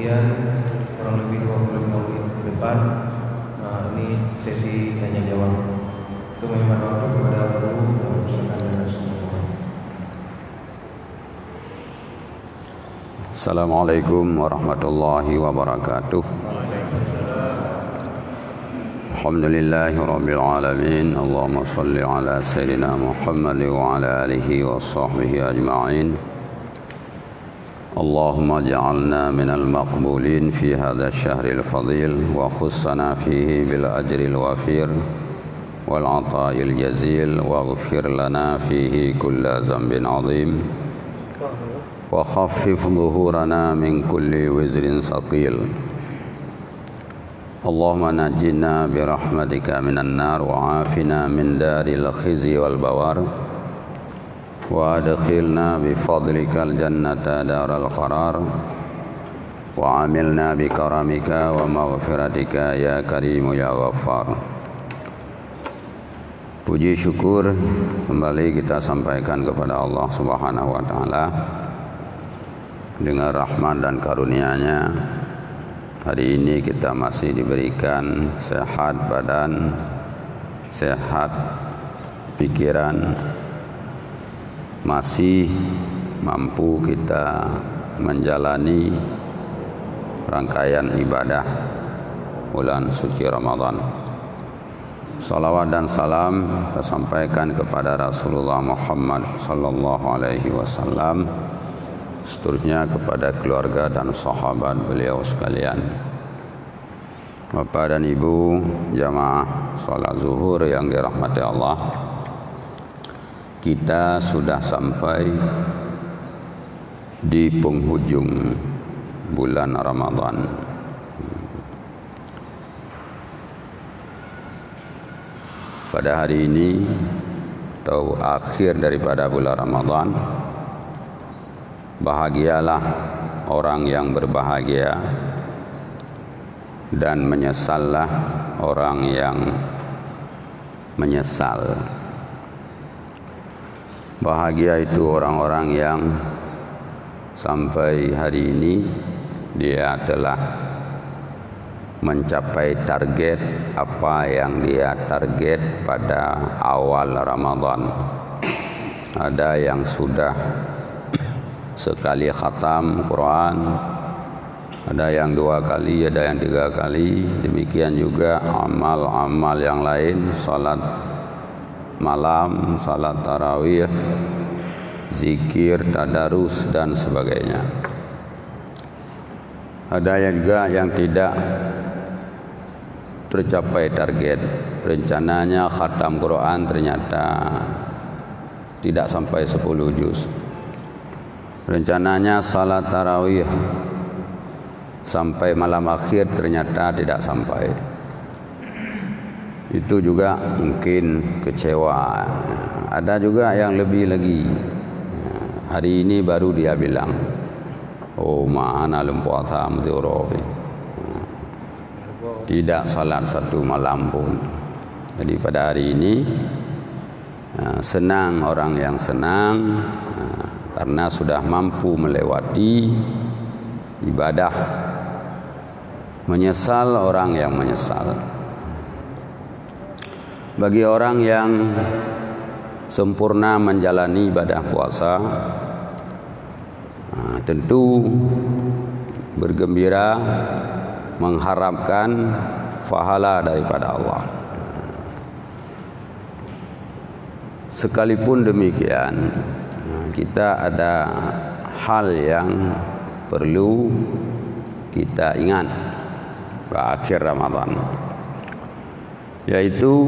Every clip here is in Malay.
kemudian kurang lebih 25 menit ke depan ini sesi tanya jawab. Itu memang waktu kepada guru dan usahakan dan semua. Assalamualaikum warahmatullahi wabarakatuh. Alhamdulillahi rabbil alamin. Allahumma salli ala sayyidina Muhammad wa ala alihi wa sahbihi ajma'in. Allahumma ja'alna minal maqbulin fi hadha syahril fadil wa khussana fihi bil ajril wafir wal ata'il jazil wa ghfir lana fihi kulla dhanbin azim wa khaffif dhuhurana min kulli wizrin saqil. Allahumma najjina birahmatika minan nar wa afina min daril khizi wal bawar wa adkhilna bifadlikal jannata daral qarar wa amilna bikaramika wa maghfiratika ya karimu ya ghaffar. Puji syukur kembali kita sampaikan kepada Allah Subhanahu wa taala dengan rahmat dan karunia-Nya. Hari ini kita masih diberikan sehat badan, sehat pikiran, masih mampu kita menjalani rangkaian ibadah bulan suci Ramadan. Salawat dan salam kita sampaikan kepada Rasulullah Muhammad sallallahu alaihi wasallam, seterusnya kepada keluarga dan sahabat beliau sekalian. Bapak dan Ibu jamaah salat zuhur yang dirahmati Allah, kita sudah sampai di penghujung bulan Ramadan. Pada hari ini atau akhir daripada bulan Ramadan, bahagialah orang yang berbahagia dan menyesallah orang yang menyesal. Bahagia itu orang-orang yang sampai hari ini dia telah mencapai target apa yang dia target pada awal Ramadan. Ada yang sudah sekali khatam Quran, ada yang 2 kali, ada yang 3 kali. Demikian juga amal-amal yang lain, salat malam, salat tarawih, zikir, tadarus dan sebagainya. Ada yang juga yang tidak tercapai target. Rencananya khatam Quran ternyata tidak sampai 10 juz. Rencananya salat tarawih sampai malam akhir ternyata tidak sampai. Itu juga mungkin kecewa. Ada juga yang lebih lagi. Hari ini baru dia bilang, oh ma'ana lumpuasa mudhirofi, tidak salat 1 malam pun. Jadi pada hari ini senang orang yang senang karena sudah mampu melewati ibadah. Menyesal orang yang menyesal. Bagi orang yang sempurna menjalani ibadah puasa, tentu bergembira mengharapkan pahala daripada Allah. Sekalipun demikian, kita ada hal yang perlu kita ingat di akhir Ramadan, yaitu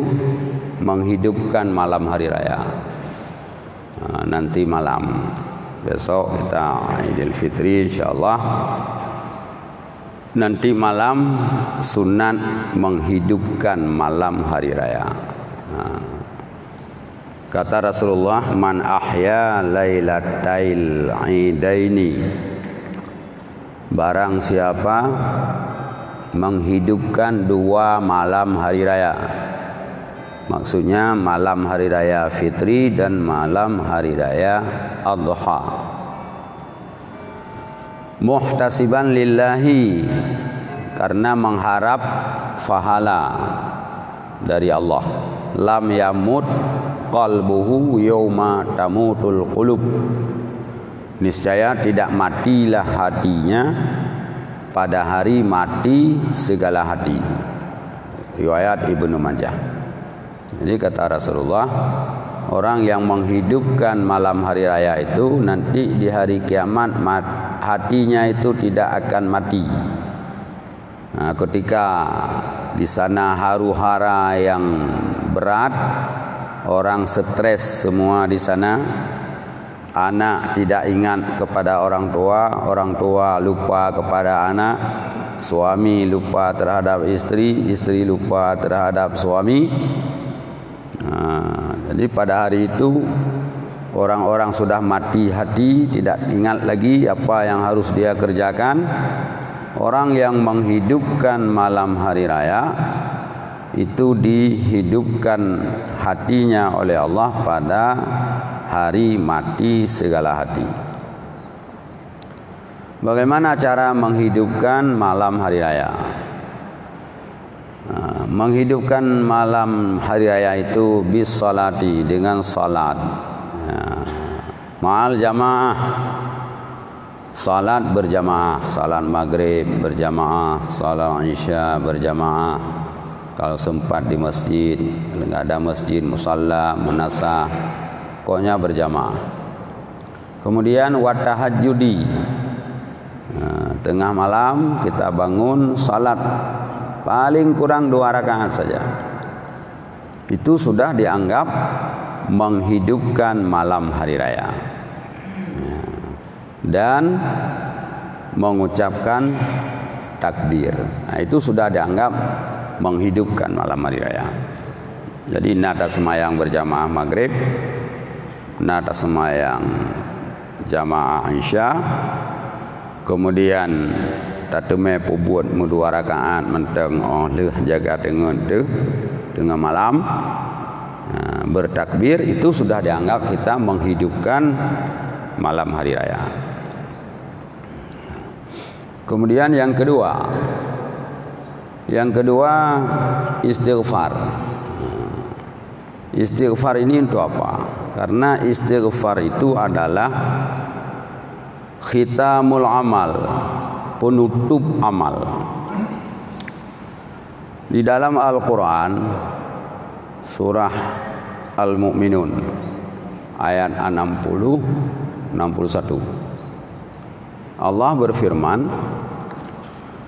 menghidupkan malam hari raya. Nanti malam, besok kita Idul Fitri insyaallah. Nanti malam sunat menghidupkan malam hari raya. Kata Rasulullah, man ahya lailatail idaini, barang siapa menghidupkan 2 malam hari raya. Maksudnya malam hari raya Fitri dan malam hari raya Adha. muhtasiban lillahi, karena mengharap pahala dari Allah. Lam yamut qalbuhu yauma tamutul qulub, niscaya tidak matilah hatinya pada hari mati segala hati. Riwayat Ibnu Majah. Jadi kata Rasulullah, orang yang menghidupkan malam hari raya itu nanti di hari kiamat hatinya itu tidak akan mati. Nah, ketika di sana haru-hara yang berat, orang stres semua di sana. Anak tidak ingat kepada orang tua lupa kepada anak, suami lupa terhadap istri lupa terhadap suami. Jadi pada hari itu orang-orang sudah mati hati, tidak ingat lagi apa yang harus dia kerjakan. Orang yang menghidupkan malam hari raya itu dihidupkan hatinya oleh Allah pada hari mati segala hati. Bagaimana cara menghidupkan malam hari raya? Menghidupkan malam hari raya itu bis salati, dengan salat. Ma'al jamaah, salat berjamaah, salat maghrib berjamaah, salat isya berjamaah. Kalau sempat di masjid, kalau enggak ada masjid, musalla, munasah, pokoknya berjamaah. Kemudian wa tahajjudi, tengah malam kita bangun salat paling kurang 2 rakaat saja. Itu sudah dianggap menghidupkan malam hari raya. Dan mengucapkan takbir. Nah, itu sudah dianggap menghidupkan malam hari raya. Jadi nada semayang berjamaah maghrib, nada semayang jamaah isya, kemudian tateme pubuat mu 2 rakaat menteng leh jaga dengan tengah malam, bertakbir, itu sudah dianggap kita menghidupkan malam hari raya. Kemudian yang kedua istighfar. Istighfar ini untuk apa? Karena istighfar itu adalah khitamul amal, penutup amal. Di dalam Al-Quran surah Al-Mu'minun ayat 60-61 Allah berfirman,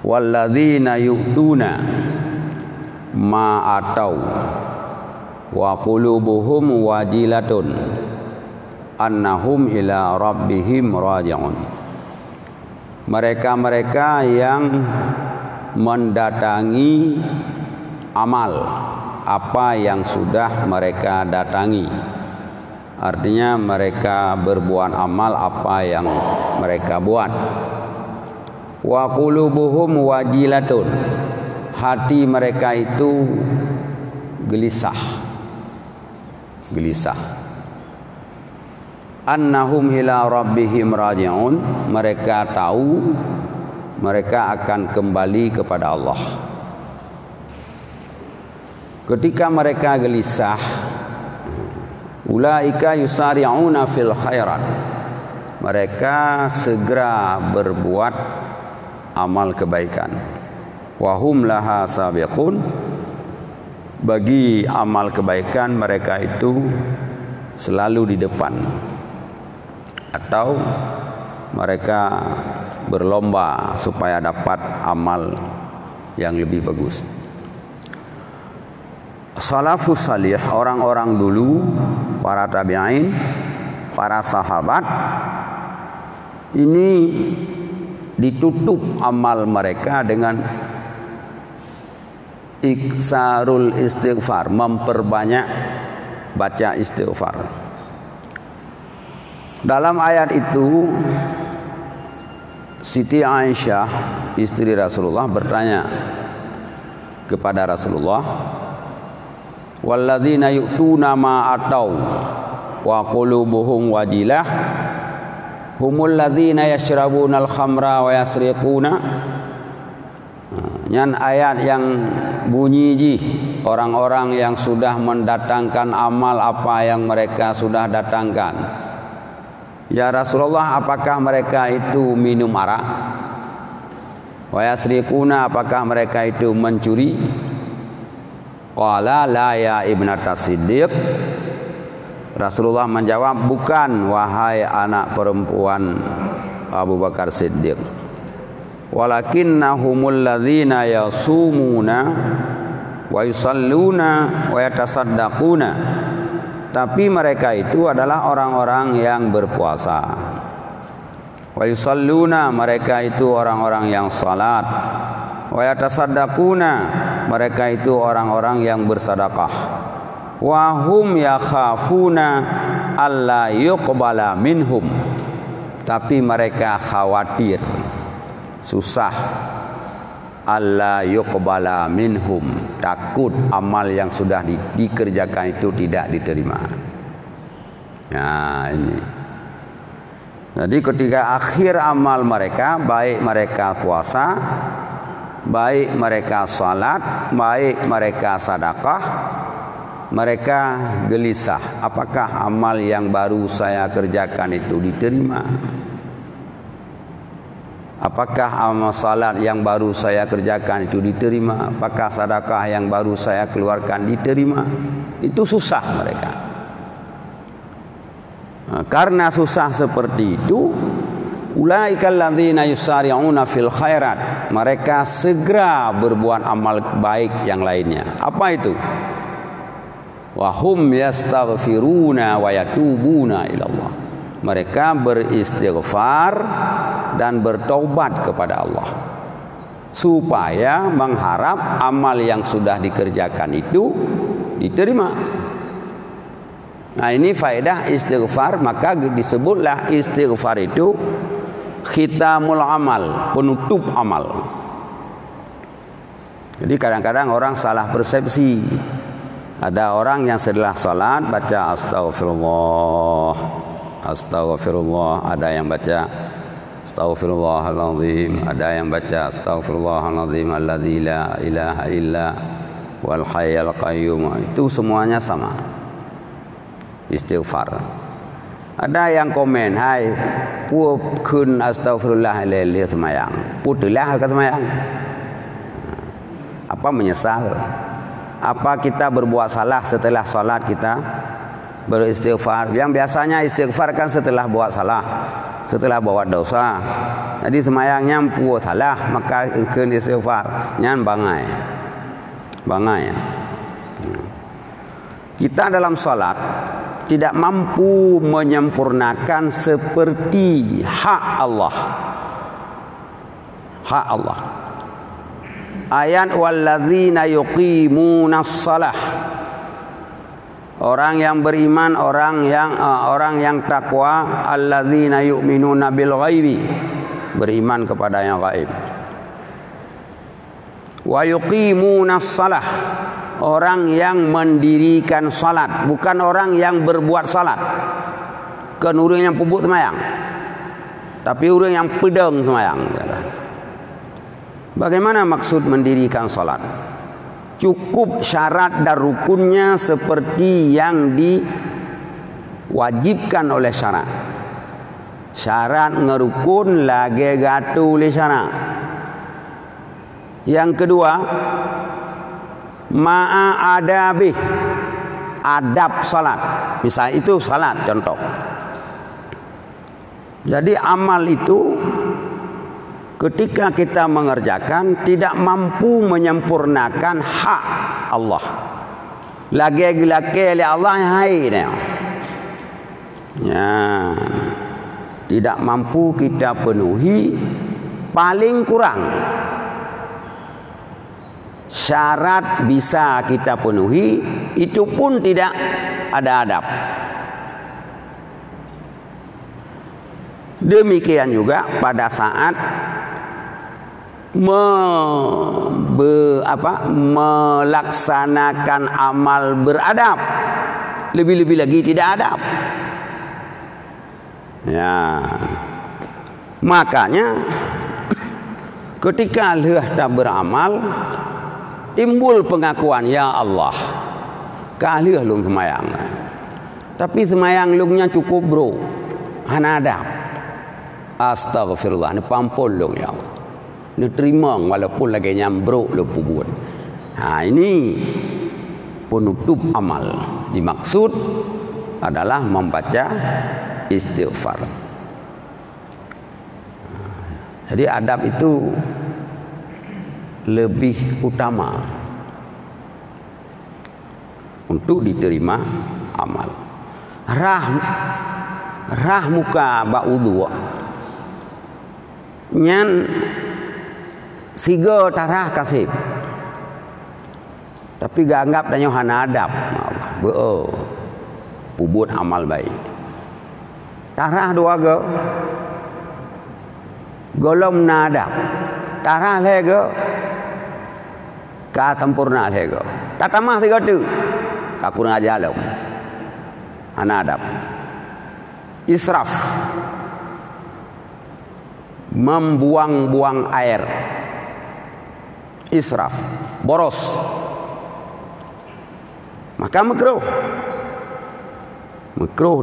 walladzina yu'tuna ma atau wa qulubuhum wajilatun annahum ila rabbihim raji'un. Mereka-mereka yang mendatangi amal apa yang sudah mereka datangi, artinya mereka berbuat amal apa yang mereka buat. Wa qulubuhum wajilatun, hati mereka itu gelisah. Annahum ila rabbihim raji'un, mereka tahu mereka akan kembali kepada Allah. Ketika mereka gelisah, ulaika yusari'una fil khairat, mereka segera berbuat amal kebaikan. Wahum laha sabiqun, bagi amal kebaikan mereka itu selalu di depan, atau mereka berlomba supaya dapat amal yang lebih bagus. Salafus salih, orang-orang dulu, para tabi'in, para sahabat, ini ditutup amal mereka dengan iksarul istighfar, memperbanyak baca istighfar. Dalam ayat itu Siti Aisyah, istri Rasulullah, bertanya kepada Rasulullah, walladzina yu'tuna ma atau wa qulubuhum wajilah humul ladzina yashrabunal khamra wa yasriquna. Nyan ayat yang bunyi ji orang-orang yang sudah mendatangkan amal apa yang mereka sudah datangkan. Ya Rasulullah, apakah mereka itu minum arak? Wa yasriquna, apakah mereka itu mencuri? Qala la ya ibnata Siddiq. Rasulullah menjawab, bukan wahai anak perempuan Abu Bakar Siddiq. Walakinnahumul ladzina yasumuna wa yusalluna wa yatasaddaquna. Tapi mereka itu adalah orang-orang yang berpuasa. Wa yusalluna, mereka itu orang-orang yang salat. Wa yatasaddaquna, mereka itu orang-orang yang bersedekah. Wa hum yakhafuna alla yuqbala minhum, tapi mereka khawatir, susah, alla yuqbala minhum, takut amal yang sudah dikerjakan itu tidak diterima. Nah ini. Jadi ketika akhir amal mereka, baik mereka puasa, baik mereka salat, baik mereka sedekah, mereka gelisah, apakah amal yang baru saya kerjakan itu diterima? Apakah amal salat yang baru saya kerjakan itu diterima? Apakah sedekah yang baru saya keluarkan diterima? Itu susah mereka. Nah, karena susah seperti itu, ulaikal ladzina yusari'una fil khairat, mereka segera berbuat amal baik yang lainnya. Apa itu? Wa hum yastaghfiruna wa yatubuna ilallah, mereka beristighfar dan bertaubat kepada Allah supaya mengharap amal yang sudah dikerjakan itu diterima. Nah ini faedah istighfar, maka disebutlah istighfar itu khitamul amal, penutup amal. Jadi kadang-kadang orang salah persepsi. Ada orang yang setelah salat baca astaghfirullah, astaghfirullah, ada yang baca astaghfirullahaladzim, ada yang baca astaghfirullahaladzim alladzi la ilaha illa wal hayyul qayyum. Itu semuanya sama, istighfar. Ada yang komen, hai pup kun astaghfirullah lele semayang, putulah ke semayang. Apa menyesal? Apa kita berbuat salah setelah salat kita beristighfar? Yang biasanya istighfar kan setelah buat salah, setelah buat dosa. Jadi semayangnya puat salah, maka ikut istighfar. Nyan bangai. Kita dalam salat tidak mampu menyempurnakan seperti hak Allah. Hak Allah. Ayat walladzina yuqimunas shalah, orang yang beriman, orang yang takwa, alladzina yu'minuna bil ghaibi, beriman kepada yang gaib. Wa yuqimunas shalah, orang yang mendirikan salat, bukan orang yang berbuat salat. Bukan orang yang pupuk semayang, tapi orang yang pedang semayang. Bagaimana maksud mendirikan salat? Cukup syarat dan rukunnya seperti yang diwajibkan oleh syarat. Syarat ngerukun lagi gatu oleh syarat. Yang kedua, ma'a adabih, adab salat. Misal itu salat contoh. Jadi amal itu ketika kita mengerjakan tidak mampu menyempurnakan hak Allah. Lagi-lagi oleh Allah hai ya, tidak mampu kita penuhi, paling kurang syarat bisa kita penuhi, itu pun tidak ada adab. Demikian juga pada saat melaksanakan amal beradab, lebih-lebih lagi tidak adab. Ya. Makanya ketika leuh tak beramal, timbul pengakuan, ya Allah, kalih lung semayang. Tapi semayang lungnya cukup bro, hana adab. Astagfirullah, ni pampul lung ya Allah. Ni terima walaupun lagi nyambruk lu pubut. Ini penutup amal. Dimaksud adalah membaca istighfar. Jadi adab itu lebih utama untuk diterima amal. Rah muka ba'udhu nyan siga tarah kasih. Tapi gak anggap tanya hana adab. Allah pubut amal baik. Tarah dua ge golom na adab. Tarah lege ka sempurna lege. Tatamah tiga tu ka kurang ajar lo. Hana adab. Israf, membuang-buang air. Israf, boros. Maka makruh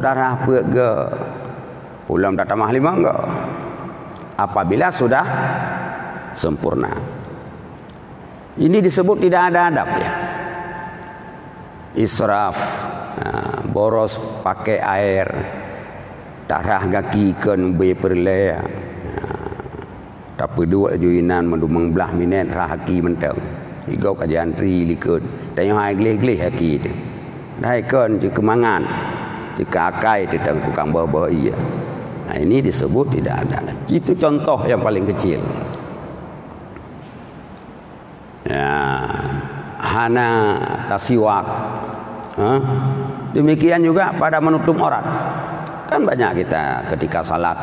darah ke pulang tatamah lima enggak apabila sudah sempurna. Ini disebut tidak ada adab ya. Israf, boros pakai air, darah kaki kan berperlaya. Tapi dua juinan mendumang belah minit rahaki mentang. Igau kajian tri likut. Tanya hai gleh-gleh haki tu. Dai kan di kemangan. Jika akai di tukang bawa iya. Nah, ini disebut tidak ada. Itu contoh yang paling kecil. Ya, hana tasiwak. Demikian juga pada menutup aurat. Kan banyak kita ketika salat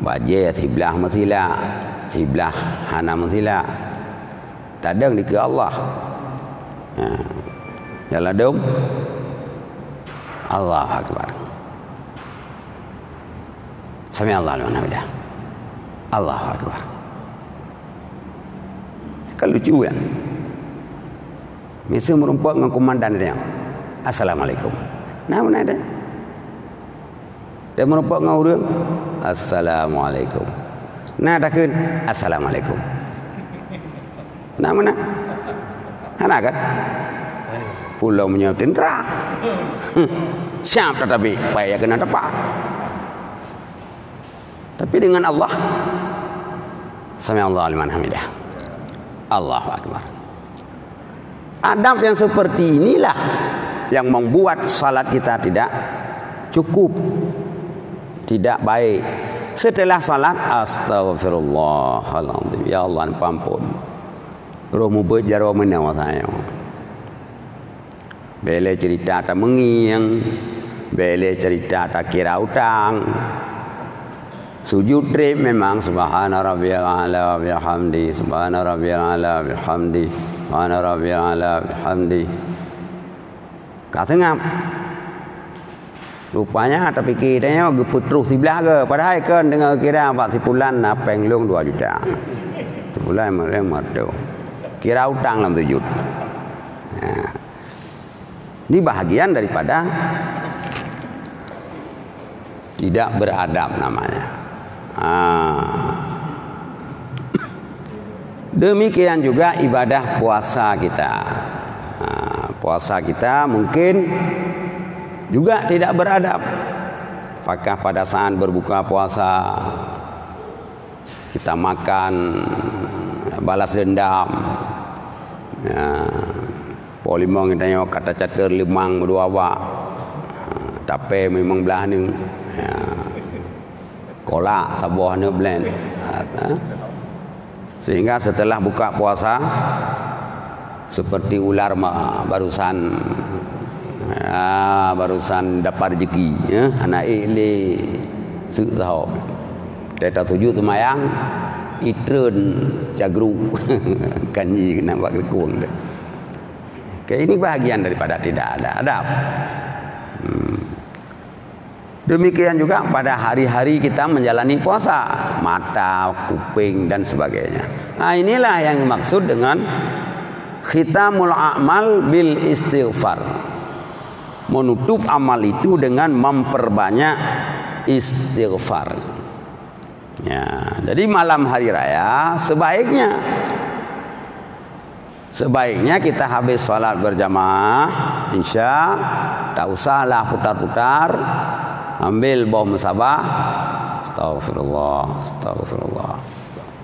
bajet hiblah mutila, hiblah hana mutila. Tadang di ke Allah. Jalan dong. Allahu Akbar. Sami Allah liman hamidah. Allahu Akbar. Kan lucu kan? Misal merumpak dengan komandan dia. Assalamualaikum. Nah mana ada? Dia merumpak dengan orang. Assalamualaikum. Nah dah kan? Assalamualaikum. Nak mana? Anak kan? Pulau menyautin terang. Siap tetapi payah kena tepat. Tapi dengan Allah, Sami Allah liman hamidah. Allahu Akbar. Adab yang seperti inilah yang membuat salat kita tidak cukup, tidak baik. Setelah salat, astagfirullahaladzim. Ya Allah, ampun. Romo berjarwa menawa saya. Bele cerita tak mengiang, bele cerita tak kira utang. Sujud trip memang subhana rabbiyal a'la wa bihamdi, subhana rabbiyal a'la wa bihamdi, subhana rabbiyal a'la wa bihamdi. Kata ngap. Rupanya tak fikir dia gepetruh sebelah ke, padahal kan dengan kira 40 bulan napeng long 2 juta. Sebulan mereka marto. Kira utang dalam sujud. Nah, ini bahagian daripada tidak beradab namanya. Demikian juga ibadah puasa kita. Puasa kita mungkin juga tidak beradab. Apakah pada saat berbuka puasa kita makan balas dendam, polimong kita kata catur limang berdua awak, tapi memang belah ni kolak sabuah ni blend, sehingga setelah buka puasa seperti ular barusan dapat rezeki, anak ile sesau, kita tuju tu mayang itren jagru kanji kena buat kekuang. Ini bahagian daripada tidak ada adab. Demikian juga pada hari-hari kita menjalani puasa, mata, kuping dan sebagainya. Nah, inilah yang dimaksud dengan khitamul a'mal bil istighfar. Menutup amal itu dengan memperbanyak istighfar. Ya, jadi malam hari raya sebaiknya kita habis sholat berjamaah Isya, tak usahlah putar-putar, ambil bawah musabah, astagfirullah, astagfirullah.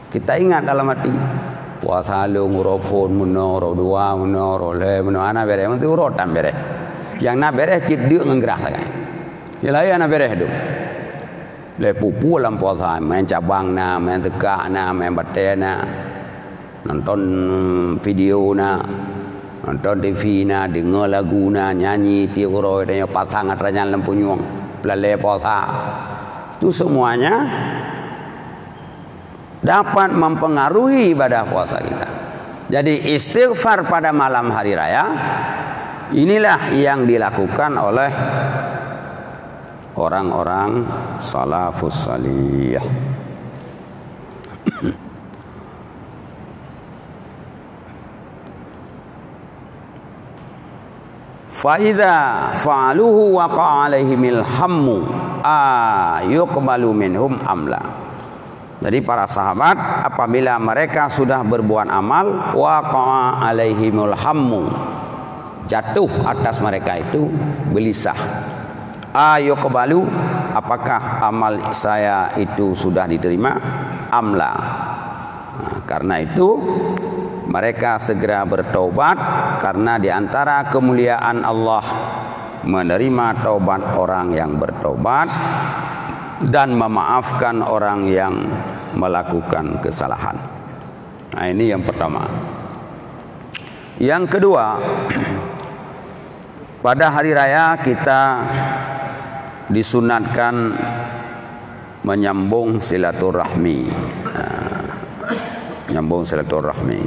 Kita ingat dalam hati, puasa lu ngurupun menor dua menor le menor ana beres mesti urutan beres. Yang nak beres cit dia ngerah sangat. Ya lain ana beres tu. Le pupu dalam puasa main cabang na, main tekak na, main batai na, nonton video na, nonton TV na, dengar lagu na, nyanyi tiup roy dan pasang atranya lampu nyuang pelale puasa. Itu semuanya dapat mempengaruhi ibadah puasa kita. Jadi istighfar pada malam hari raya inilah yang dilakukan oleh orang-orang salafus salih. Faiza fa'aluhu waqa'a alaihimil hammu ayuqbalu minhum amla. Jadi para sahabat apabila mereka sudah berbuat amal, waqa'a alaihimul hammu, jatuh atas mereka itu gelisah. Ayuqbalu, apakah amal saya itu sudah diterima? Amla. Nah, karena itu mereka segera bertaubat, karena di antara kemuliaan Allah menerima taubat orang yang bertaubat dan memaafkan orang yang melakukan kesalahan. Nah, ini yang pertama. Yang kedua, pada hari raya kita disunatkan menyambung silaturahmi. Menyambung silaturahmi.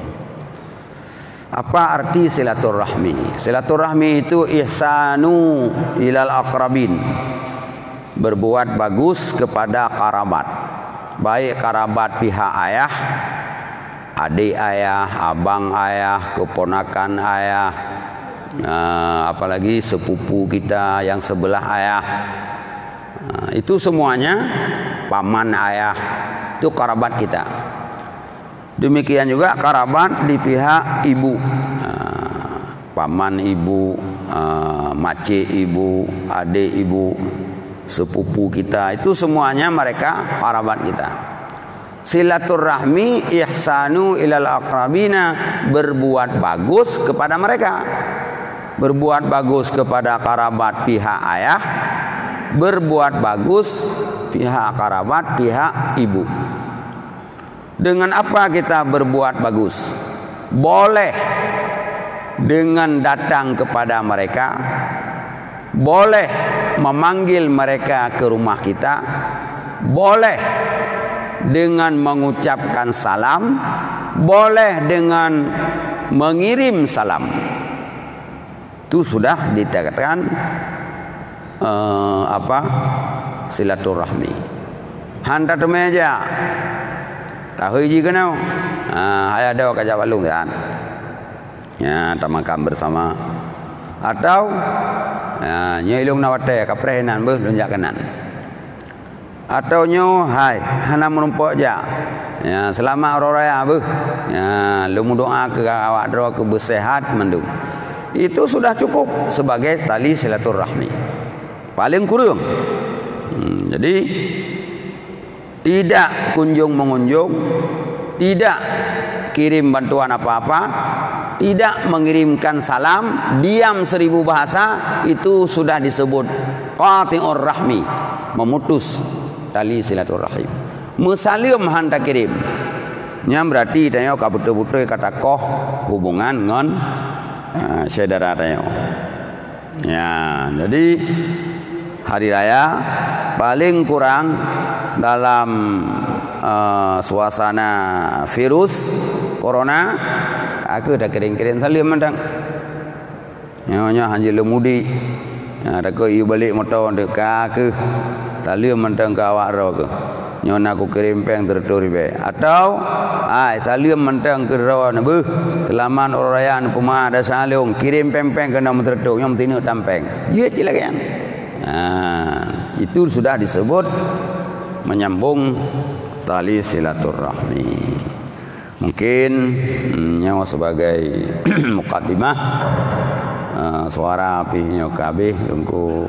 Apa arti silaturahmi? Silaturahmi itu ihsanu ilal aqrabin, berbuat bagus kepada kerabat, baik kerabat pihak ayah, adik ayah, abang ayah, keponakan ayah, apalagi sepupu kita yang sebelah ayah. Itu semuanya paman ayah, itu kerabat kita. Demikian juga kerabat di pihak ibu, paman ibu, makcik ibu, adik ibu, sepupu kita, itu semuanya mereka kerabat kita. Silaturahmi ihsanu ilal aqrabina, berbuat bagus kepada mereka, berbuat bagus kepada kerabat pihak ayah, berbuat bagus pihak kerabat pihak ibu. Dengan apa kita berbuat bagus? Boleh dengan datang kepada mereka, boleh memanggil mereka ke rumah kita, boleh dengan mengucapkan salam, boleh dengan mengirim salam. Itu sudah dikatakan silaturahmi. Hanta tu meja tahu ji kenau, ayah ada kerja balung kan, ya tak makan bersama, atau nyelung nawate kaprenan beh lunjak kanan, atau nyo hai hana menumpuk ja, ya selamat raya beh, ya lu doa ke awak doa ke bersehat mendung, itu sudah cukup sebagai tali silaturahmi paling kurang. Jadi tidak kunjung mengunjung, tidak kirim bantuan apa-apa, tidak mengirimkan salam, diam 1000 bahasa, itu sudah disebut qati'ur rahmi, memutus tali silaturahim. Musalim hanta kirim, nya berarti tanya ka betul-betul kata koh hubungan dengan saudara tanya. Ya, jadi hari raya paling kurang dalam suasana virus corona, aku dah kering-kering salim mandang. Nyonya hanjil lemudi Takut iu balik motor dek ke talium mentang ke awak ro ke. Nyon aku kirim peng tertur be. Atau talium mentang ke ro na beuh. Selaman orayan puma ada salung kirim peng-peng ke nama tertur nyom tinu tampeng. Ye cilakan. Itu sudah disebut menyambung tali silaturahmi. Mungkin nyawa sebagai mukaddimah suara api nyo kabeh lungku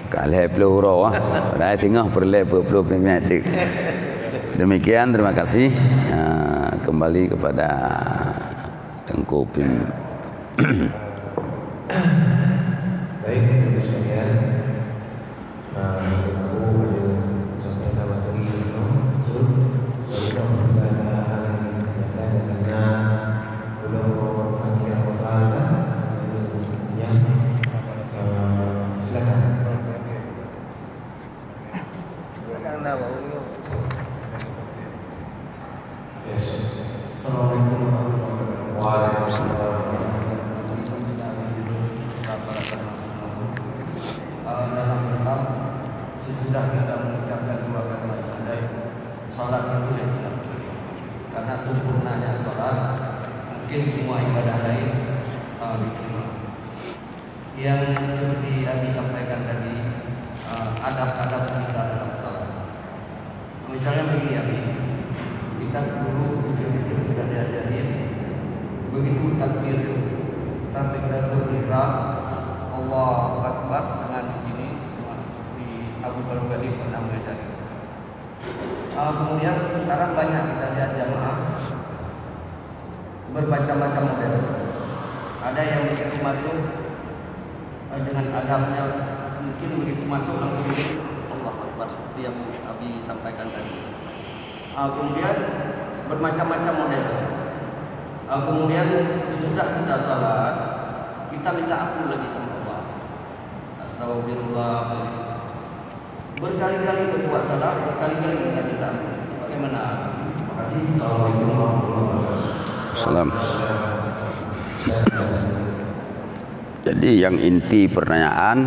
kalih peluru dah tengah perle 20 minit. Demikian, terima kasih. Kembali kepada Tengku Pim. Baik, teman sekalian. Dalam Islam, sesudah kita mengucapkan dua kalimat syahadat, salat itu Islam. Karena sempurnanya salat, mungkin semua ibadah lain yang seperti yang disampaikan tadi, adab-adab kita dalam salat. Misalnya begini, kita dulu kecil-kecil sudah diajarin begitu takbir ihram Allahu Akbar dengan di sini seperti Abu Bakar Ghani pernah mengajar. Kemudian sekarang banyak kita lihat jamaah bermacam-macam model. Ada yang begitu masuk dengan adabnya, mungkin begitu masuk langsung Allahu Akbar seperti yang Abi sampaikan tadi. Kemudian bermacam-macam model. Kemudian sesudah kita salat, kita minta ampun lagi sama Allah. Astagfirullah. Berkali-kali berbuat salah, berkali-kali kita minta ampun. Bagaimana? Terima kasih. Assalamualaikum warahmatullahi wabarakatuh. Jadi yang inti pertanyaan,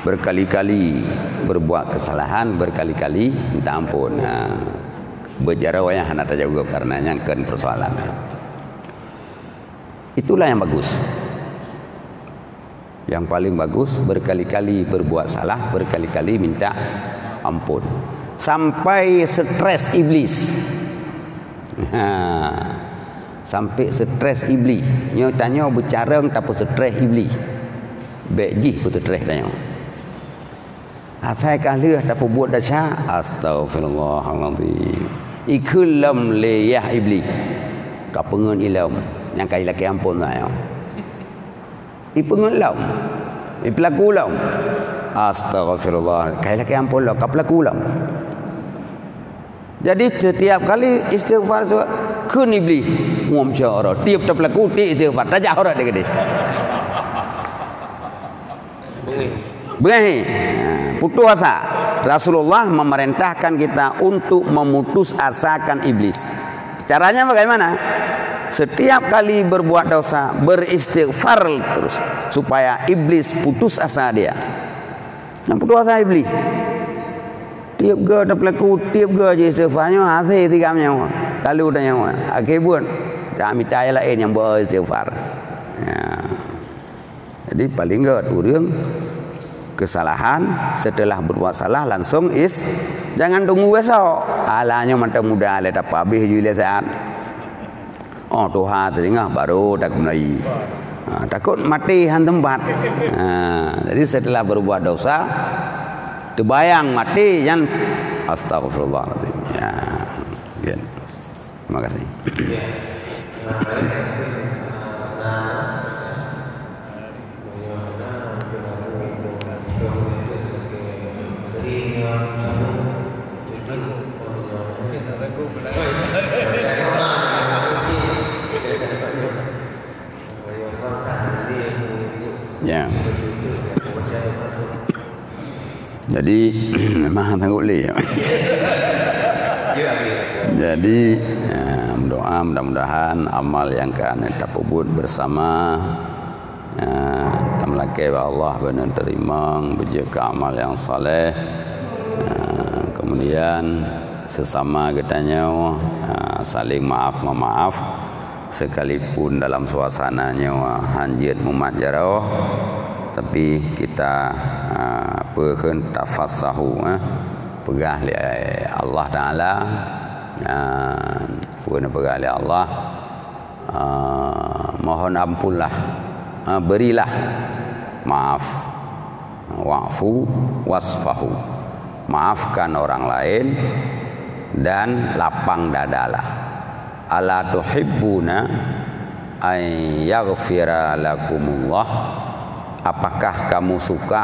berkali-kali berbuat kesalahan, berkali-kali minta ampun. Berjara wayah nak jawab karena nyangkan persoalan. Itulah yang bagus. Yang paling bagus berkali-kali berbuat salah, berkali-kali minta ampun. Sampai stres iblis. Sampai stres iblis. Nyo tanya bicara tapi stres iblis. Beji pun stres tanya. Asai kali tapi buat dasar astagfirullahalazim. Ikulam leyah iblis. Kapengen ilam yang kai laki ampun saya. Ipengen lam. Ipelaku lam. Astagfirullah. Kai laki ampun lam, kapelaku lam. Jadi setiap kali istighfar kun iblis ngom cara tiap pelaku ti istighfar tajah orang dia gede. Bengi. Putus asa. Rasulullah memerintahkan kita untuk memutus asakan iblis. Caranya bagaimana? Setiap kali berbuat dosa beristighfar terus supaya iblis putus asa dia. Yang putus asa iblis. Tiap ga ada pelaku tiap ga je istighfarnya hasil tigamnya. Lalu tanya akibat kami tanya lain yang beristighfar. Jadi paling enggak urang kesalahan setelah berbuat salah langsung jangan tunggu besok. Alanya mantap muda le dapat habis jual saat. Oh Tuhan teringat baru tak mulai. Takut mati han tempat. Jadi setelah berbuat dosa terbayang mati yang astagfirullahaladzim. Ya. Sekian. Terima kasih. Ya. Jadi memang tangguh li. Jadi mudah-mudahan amal yang akan kita puput bersama amlake Allah benar terima berjaga amal yang saleh. Kemudian sesama katanya saling maaf memaaf sekalipun dalam suasananya hanjit mumat jarau, tapi kita perken tafassahu pegah li Allah Taala, pun pegah li Allah, mohon ampunlah, berilah maaf, wa'fu wasfahu, maafkan orang lain dan lapang dadalah. Ala tuhibbuna ay yaghfira lakumullah, apakah kamu suka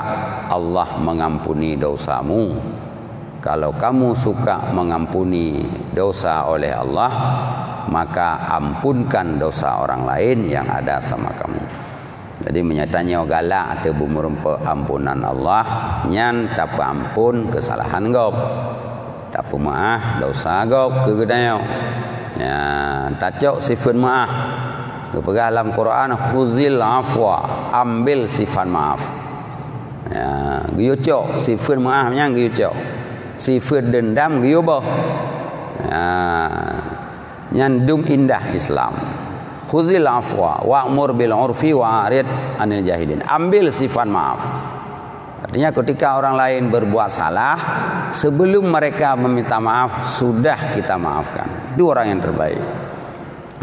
Allah mengampuni dosamu? Kalau kamu suka mengampuni dosa oleh Allah, maka ampunkan dosa orang lain yang ada sama kamu. Jadi menyatanya galak atau bumurumpa ampunan Allah nyan tak ampun kesalahan gop, tak maaf dosa gop kegedayo. Ya, tacok sifat maaf. Kepegang dalam Quran khuzil afwa, ambil sifat maaf. Ya, giyocok sifat maafnya giyocok. Sifat dendam giyoboh. Ya, nyandum indah Islam. Khuzil afwa wa'mur bil urfi wa'rid anil jahilin. Ambil sifat maaf. Artinya ketika orang lain berbuat salah, sebelum mereka meminta maaf sudah kita maafkan. Itu orang yang terbaik.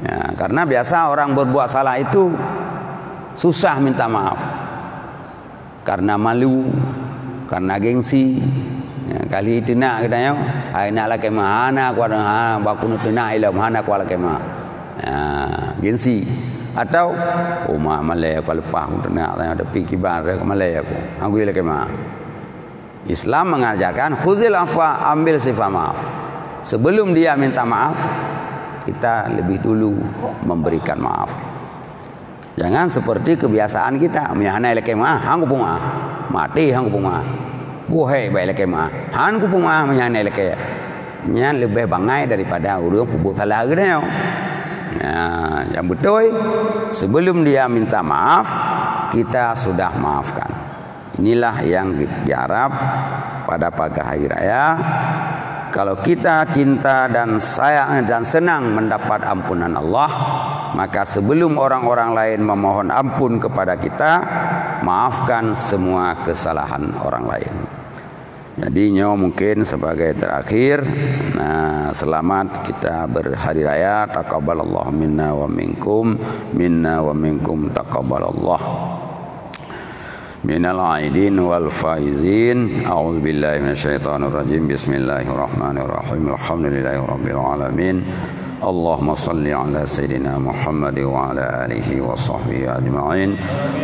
Ya, karena biasa orang berbuat salah itu susah minta maaf. Karena malu, karena gengsi. Ya, kali itu nak katanya, ai nak lah kemana aku ada baku nu nak ilam hana aku lah kemana. Ya, gengsi. Atau mak malai aku lepas aku nak ada pikir bar ke malai aku ilah kemana. Islam mengajarkan khuzil afwa, ambil sifat maaf. Sebelum dia minta maaf, kita lebih dulu memberikan maaf. Jangan seperti kebiasaan kita, mihana ilake maaf, hang kupung maaf, mati hang kupung maaf, buhe baik ilake maaf, hang kupung maaf mihana ilake, nyan lebih bangai daripada urang pubuk salah gede. Yang betul, sebelum dia minta maaf, kita sudah maafkan. Inilah yang diharap pada pagi hari raya. Kalau kita cinta dan sayang dan senang mendapat ampunan Allah, maka sebelum orang-orang lain memohon ampun kepada kita, maafkan semua kesalahan orang lain. Jadi mungkin sebagai terakhir, selamat kita berhari raya, taqabbalallahu minna wa minkum taqabbalallah minal aidin wal faizin. A'udzu billahi minasyaitonir rajim. Bismillahirrahmanirrahim. Alhamdulillahirabbil alamin. Allahumma salli ala sayyidina Muhammad wa ala alihi wa sahbihi ajma'in.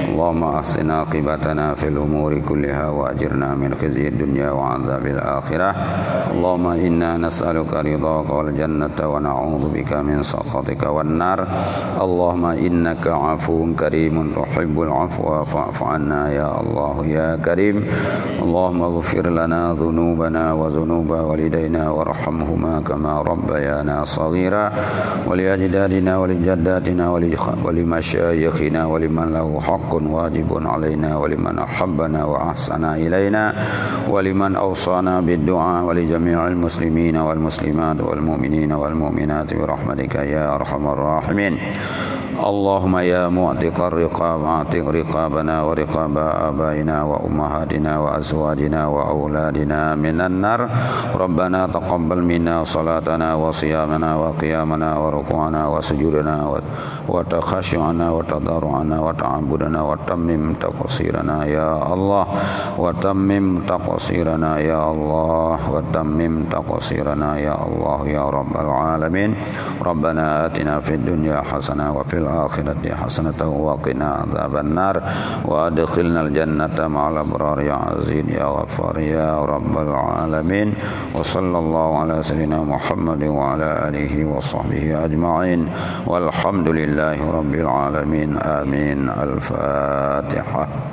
Allahumma ahsin aqibatana fil umuri kulliha wa ajirna min khizyid dunya wa 'adzabil akhirah. Allahumma inna nas'aluka ridhaka wal jannata wa na'udzu bika min sakhatika wan nar. Allahumma innaka 'afuwun karimun tuhibbul 'afwa fa'fu 'anna ya Allah ya Karim. Allahumma ighfir lana dhunubana wa dhunuba walidayna warhamhuma kama rabbayana shaghira. ولأجدادنا ولجداتنا ولمشايخنا ولمن له حق واجب علينا ولمن أحبنا وأحسن إلينا ولمن أوصانا بالدعاء ولجميع المسلمين والمسلمات والمؤمنين والمؤمنات برحمتك يا أرحم الراحمين. اللهم يا معتق الرقاب اعتق رقابنا ورقاب آبائنا وأمهاتنا وأزواجنا وأولادنا من النار. ربنا تقبل منا صلاتنا وصيامنا وقيامنا وركوعنا وسجودنا وتخشعنا وتضرعنا وتعبدنا وتمم تقصيرنا يا الله وتمم تقصيرنا يا الله وتمم تقصيرنا يا الله يا رب العالمين. ربنا آتنا في الدنيا حسنة وفي الآخرة حسنة وقنا عذاب النار وأدخلنا الجنة مع الأبرار يا عزيز يا غفار يا رب العالمين. وصلى الله على سيدنا محمد وعلى آله وصحبه أجمعين والحمد لله رب العالمين. آمين. الفاتحة.